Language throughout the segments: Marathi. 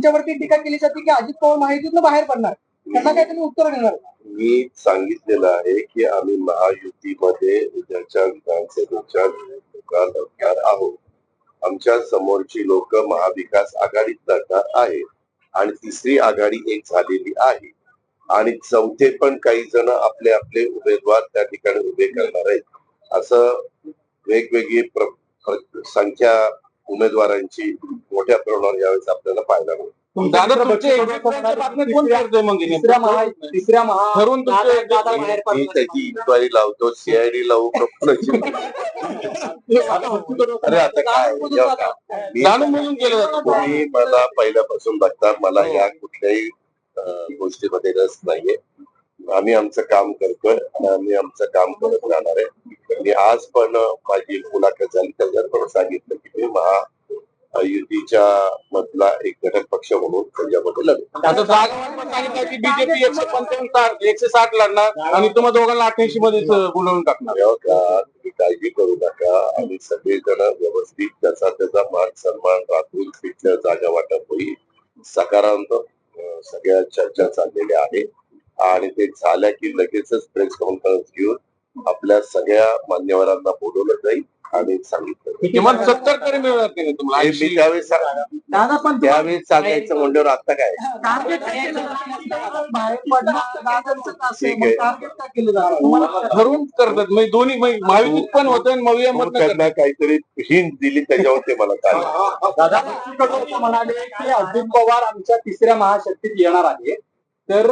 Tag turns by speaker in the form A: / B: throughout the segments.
A: तुमच्यावरती टीका केली जाते की अजित पवार महायुतीतून बाहेर पडणार, त्यांना काय तुम्ही उत्तर देणार?
B: मी सांगितलेलं आहे की आम्ही महायुतीमध्ये उद्याच्या विधानसभेच्या निवडणुका लढणार आहोत. आमच्या समोरची लोक महाविकास आघाडीत लढणार आहे आणि तिसरी आघाडी एक झालेली आहे आणि चौथे पण काही जण आपले आपले उमेदवार त्या ठिकाणी उभे करणार आहेत. असं वेगवेगळी संख्या उमेदवारांची मोठ्या प्रमाणावर यावेळेस आपल्याला पाहायला मिळते. मी त्याची इन्क्वायरी लावतो, सीआयडी लावू कोणाची. अरे आता काय तुम्ही मला पहिल्यापासून बघता, मला या कुठल्याही गोष्टीमध्ये रस नाहीये. आम्ही आमचं काम करतोय आणि आम्ही आमचं काम करत राहणार आहे. मी आज पण माझी मुलाखत झाली त्याच्यावर सांगितलं की मी महायुतीच्या मधला एक घटक पक्ष म्हणून त्याच्यामध्ये लढतो.
C: बीजेपी 160 लढणार आणि तुम्हाला दोघांना 88 मध्ये बोलवून टाकणार.
B: तुम्ही काळजी करू नका. आम्ही सगळेजण व्यवस्थित त्याचा मान सन्मान राखून तिथल्या जागा वाटप होईल. सकारात्मक सगळ्या चर्चा चाललेल्या आहे आणि ते झाल्या की लगेचच प्रेस कॉन्फरन्स घेऊन आपल्या सगळ्या मान्यवरांना बोलवलं जाईल आणि सांगितलं
C: किमान 70 तरी मिळणार की तुम्हाला.
B: मी त्यावेळेस सांगायचं म्हणल्यावर आता काय
C: ठरवून करतात म्हणजे दोन्ही महायुतीत पण होतं आणि
B: त्यांना काहीतरी हिंट दिली त्याच्यावर ते मला चालेल.
A: दादा म्हणाले की अजित पवार आमच्या तिसऱ्या महाशक्तीत येणार आहे, तर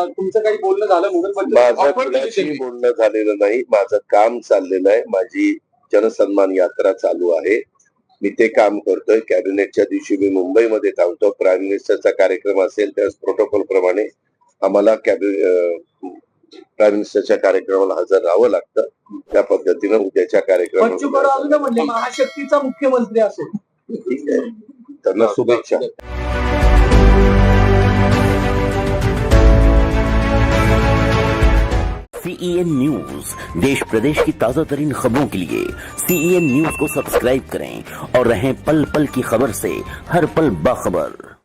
A: तुमचं काही बोलणं झालं म्हणून
B: माझं कुणाशी बोलणं झालेलं नाही. माझं काम चाललेलं आहे. माझी जनसन्मान यात्रा चालू आहे. मी ते काम करतोय. कॅबिनेटच्या दिवशी मी मुंबईमध्ये थांबतो. प्राईम मिनिस्टरचा कार्यक्रम असेल त्यावेळेस प्रोटोकॉल प्रमाणे आम्हाला प्राईम मिनिस्टरच्या कार्यक्रमाला हजर राहावं लागतं. त्या पद्धतीनं उद्याच्या कार्यक्रमात
A: महाशक्तीचा मुख्यमंत्री असेल.
B: ठीक आहे, त्यांना शुभेच्छा.
D: CEN न्यूज, देश प्रदेश की ताजा तरीन खबरों के लिए CEN न्यूज को सब्सक्राइब करें और रहें पल पल की खबर से हर पल बाखबर।